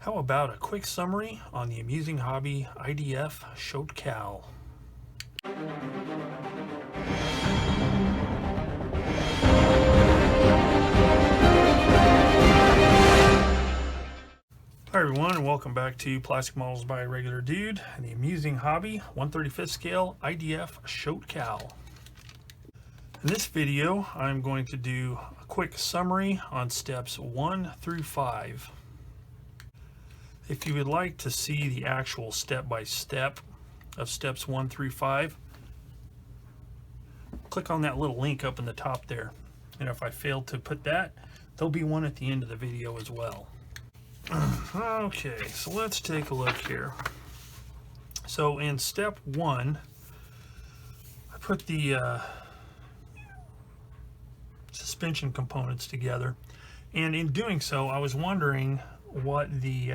How about a quick summary on the amusing hobby IDF Shot Kal? Hi everyone, and welcome back to Plastic Models by a Regular Dude and the amusing hobby 1/35th scale IDF Shot Kal. In this video, I'm going to do a quick summary on steps 1 through 5. If you would like to see the actual step-by-step of steps 1 through 5, click on that little link up in the top there. And if I fail to put that, there'll be one at the end of the video as well. Okay, so let's take a look here. So in step 1, I put the suspension components together, and in doing so I was wondering what the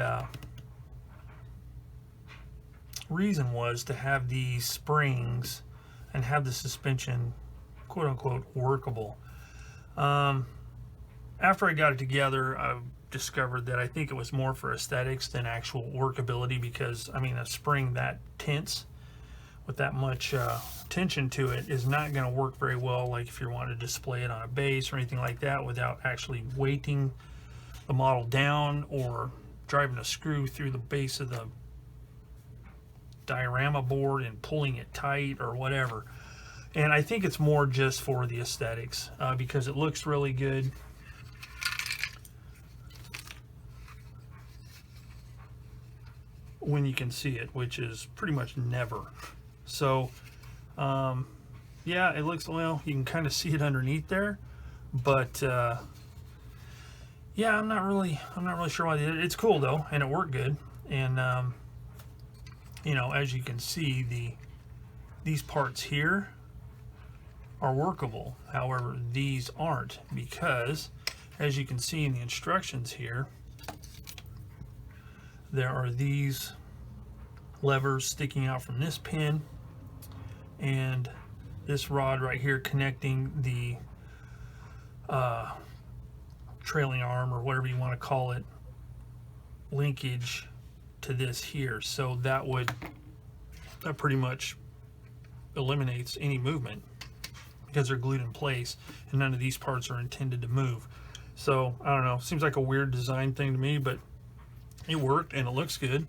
reason was to have these springs and have the suspension quote-unquote workable. After I got it together, I discovered that I think it was more for aesthetics than actual workability, because I mean, a spring that tense with that much tension to it is not going to work very well, like if you want to display it on a base or anything like that without actually weighting the model down or driving a screw through the base of the diorama board and pulling it tight or whatever. And I think it's more just for the aesthetics, because it looks really good. When you can see it, which is pretty much never. So yeah, it looks, well, you can kind of see it underneath there, but yeah, I'm not really sure why they did it. It's cool though, and it worked good. And you know, as you can see, these parts here are workable. However, these aren't, because as you can see in the instructions here, there are these levers sticking out from this pin and this rod right here connecting the trailing arm, or whatever you want to call it, linkage to this here. So that pretty much eliminates any movement, because they're glued in place and none of these parts are intended to move. So I don't know, seems like a weird design thing to me, but it worked and it looks good.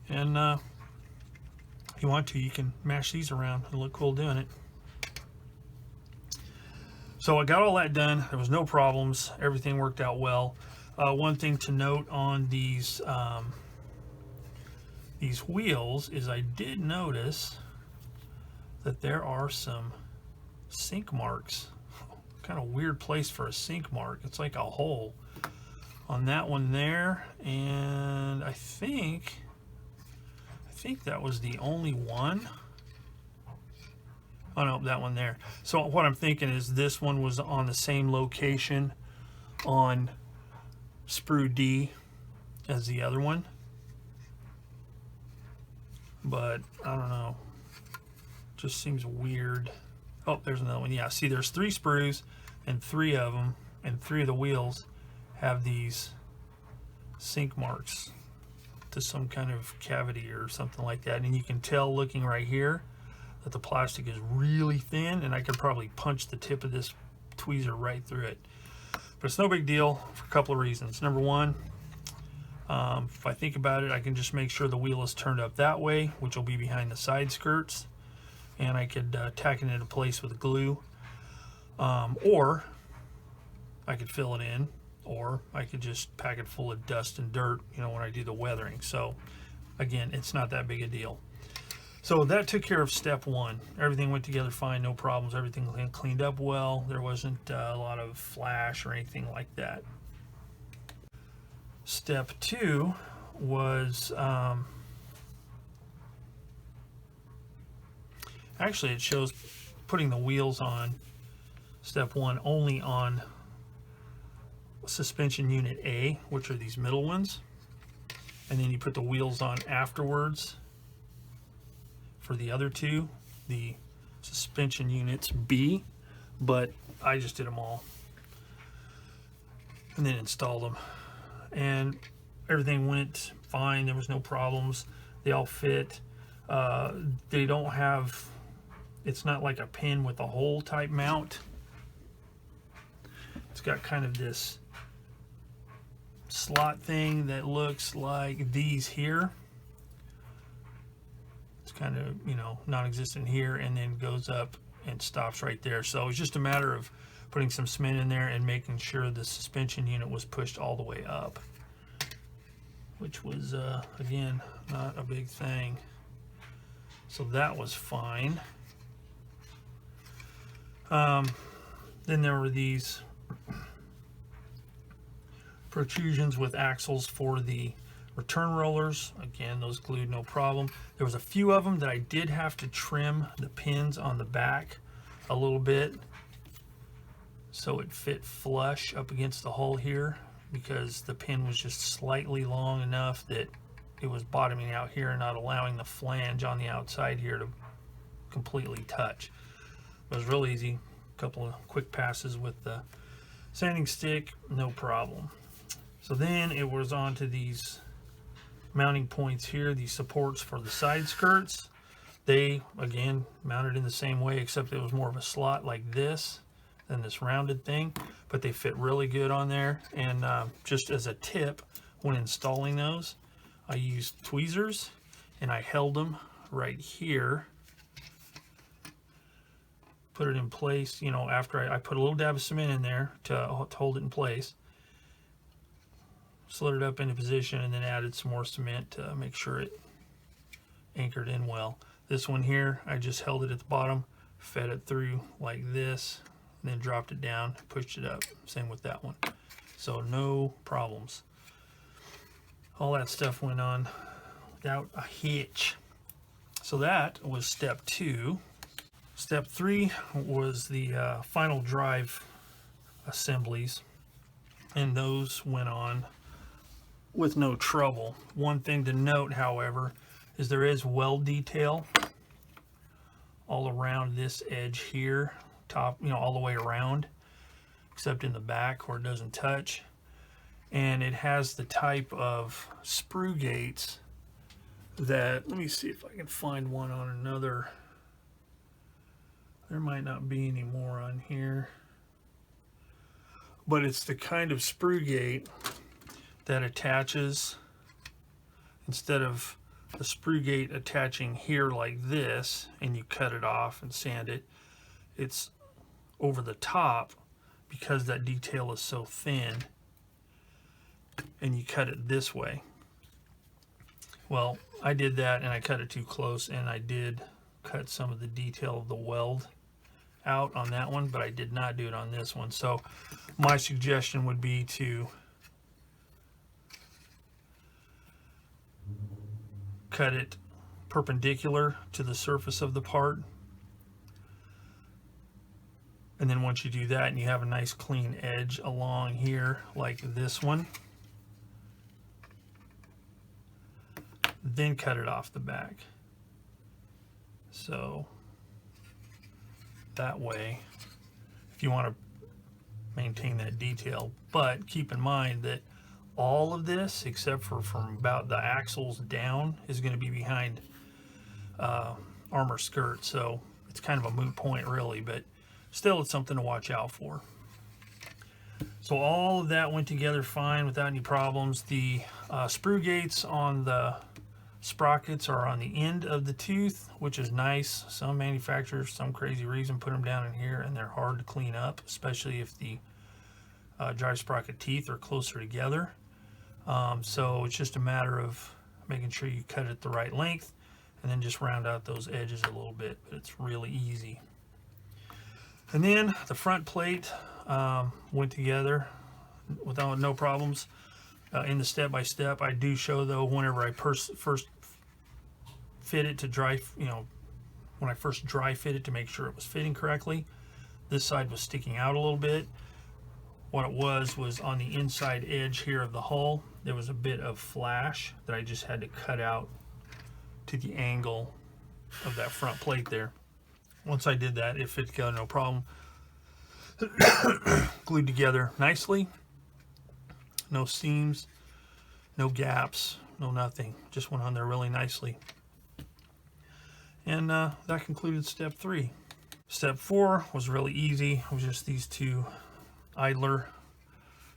And if you want to, you can mash these around. It'll look cool doing it. So I got all that done. There was no problems. Everything worked out well. One thing to note on these wheels is I did notice that there are some sink marks. Kind of weird place for a sink mark. It's like a hole on that one there, and I think that was the only one. Oh no, that one there. So what I'm thinking is this one was on the same location on sprue D as the other one, but I don't know, just seems weird. Oh, there's another one. Yeah, see, there's 3 sprues, and 3 of them, and 3 of the wheels have these sink marks to some kind of cavity or something like that. And you can tell looking right here that the plastic is really thin, and I could probably punch the tip of this tweezer right through it. But it's no big deal for a couple of reasons. Number one, if I think about it, I can just make sure the wheel is turned up that way, which will be behind the side skirts, and I could tack it into place with glue, or I could fill it in, or I could just pack it full of dust and dirt, you know, when I do the weathering. So again, it's not that big a deal. So that took care of step 1. Everything went together fine, no problems. Everything cleaned up well. There wasn't a lot of flash or anything like that. Step 2 was actually, it shows putting the wheels on step 1 only on suspension unit A, which are these middle ones, and then you put the wheels on afterwards for the other 2, the suspension units B, but I just did them all and then installed them, and everything went fine. There was no problems. They all fit. They don't have, it's not like a pin with a hole type mount. It's got kind of this slot thing that looks like these here. It's kind of, you know, non-existent here, and then goes up and stops right there. So it's just a matter of putting some cement in there and making sure the suspension unit was pushed all the way up, which was again not a big thing. So that was fine. Then there were these protrusions with axles for the return rollers. Again, those glued, no problem. There was a few of them that I did have to trim the pins on the back a little bit so it fit flush up against the hole here, because the pin was just slightly long enough that it was bottoming out here and not allowing the flange on the outside here to completely touch. It was real easy. A couple of quick passes with the sanding stick, no problem. So then it was on to these mounting points here, these supports for the side skirts. They, again, mounted in the same way, except it was more of a slot like this than this rounded thing, but they fit really good on there. And just as a tip, when installing those, I used tweezers and I held them right here, put it in place, you know, after I put a little dab of cement in there to hold it in place, slid it up into position, and then added some more cement to make sure it anchored in well. This one here, I just held it at the bottom, fed it through like this, and then dropped it down, pushed it up. Same with that one. So no problems. All that stuff went on without a hitch. So that was step 2. Step 3 was the final drive assemblies, and those went on with no trouble. One thing to note, however, is there is weld detail all around this edge here, top, you know, all the way around, except in the back where it doesn't touch. And it has the type of sprue gates that, let me see if I can find one on another. There might not be any more on here, but it's the kind of sprue gate that attaches, instead of the sprue gate attaching here like this and you cut it off and sand it, it's over the top because that detail is so thin, and you cut it this way. Well, I did that and I cut it too close, and I did cut some of the detail of the weld out on that one, but I did not do it on this one. So my suggestion would be to cut it perpendicular to the surface of the part, and then once you do that and you have a nice clean edge along here like this one, then cut it off the back. So that way, if you want to maintain that detail, but keep in mind that all of this, except for from about the axles down, is going to be behind armor skirt. So it's kind of a moot point really, but still it's something to watch out for. So all of that went together fine without any problems. The sprue gates on the sprockets are on the end of the tooth, which is nice. Some manufacturers, some crazy reason, put them down in here, and they're hard to clean up, especially if the drive sprocket teeth are closer together. So it's just a matter of making sure you cut it the right length and then just round out those edges a little bit, but it's really easy. And then the front plate went together without no problems. In the step-by-step, I do show though, whenever I first fit it to dry, you know, when I first dry fit it to make sure it was fitting correctly, this side was sticking out a little bit. What it was on the inside edge here of the hull, there was a bit of flash that I just had to cut out to the angle of that front plate there. Once I did that, it fit together no problem. Glued together nicely, no seams, No gaps, no nothing. Just went on there really nicely. And that concluded step 3. Step 4 was really easy. It was just these 2 idler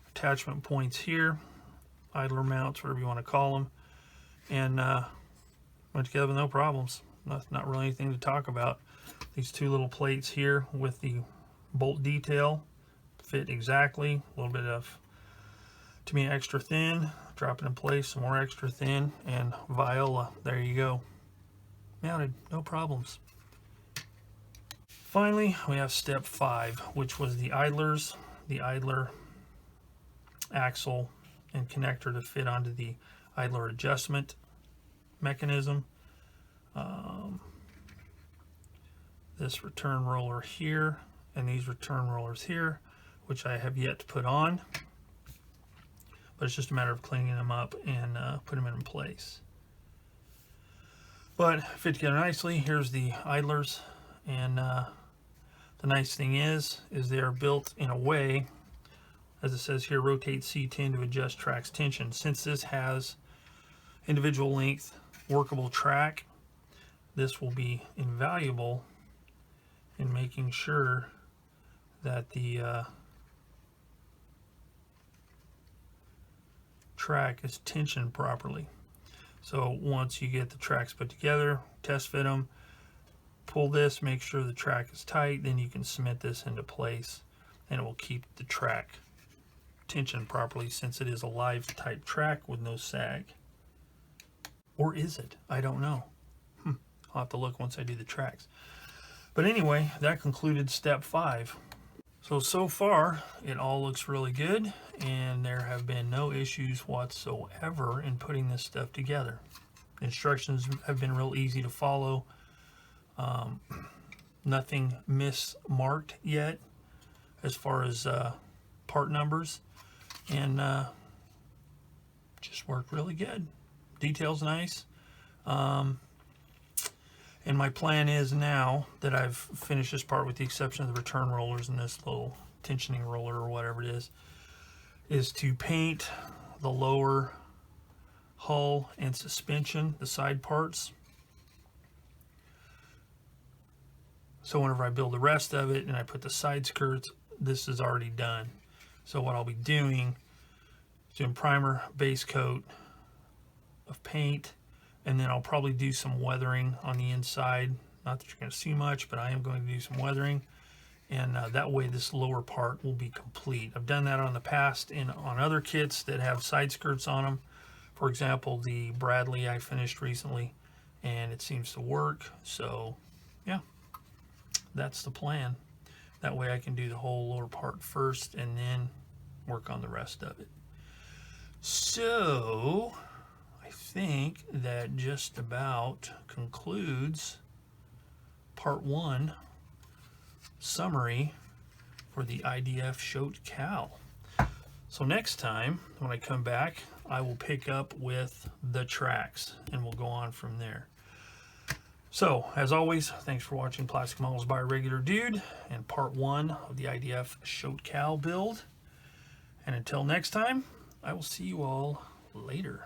attachment points here, idler mounts, whatever you want to call them, and went together with no problems. Not really anything to talk about. These 2 little plates here with the bolt detail fit exactly. A little bit of, to me, extra thin. Drop it in place, some more extra thin, and viola. There you go. Mounted, no problems. Finally, we have step 5, which was the idlers, the idler axle and connector to fit onto the idler adjustment mechanism. This return roller here and these return rollers here, which I have yet to put on, but it's just a matter of cleaning them up and putting them in place. But fit together nicely. Here's the idlers, and the nice thing is they are built in a way, as it says here, rotate C10 to adjust track's tension. Since this has individual length workable track, this will be invaluable in making sure that the track is tensioned properly. So once you get the tracks put together, test fit them, pull this, make sure the track is tight, then you can cement this into place and it will keep the track tensioned properly, since it is a live type track with no sag. Or is it? I don't know. I'll have to look once I do the tracks. But anyway, that concluded step 5. So far, it all looks really good, and there have been no issues whatsoever in putting this stuff together. Instructions have been real easy to follow. Nothing mismarked yet as far as part numbers, and just worked really good. Details nice. And my plan is, now that I've finished this part with the exception of the return rollers and this little tensioning roller or whatever it is to paint the lower hull and suspension, the side parts. So whenever I build the rest of it and I put the side skirts, this is already done. So what I'll be doing is doing primer, base coat of paint, and then I'll probably do some weathering on the inside. Not that you're going to see much, but I am going to do some weathering, and that way this lower part will be complete. I've done that on the past on other kits that have side skirts on them. For example, the Bradley I finished recently, and it seems to work. So yeah, that's the plan. That way I can do the whole lower part first and then work on the rest of it. So I think that just about concludes part 1 summary for the IDF Shot Kal. So next time when I come back, I will pick up with the tracks and we'll go on from there. So as always, thanks for watching Plastic Models by a Regular Dude and part 1 of the IDF Shot Kal build. And until next time, I will see you all later.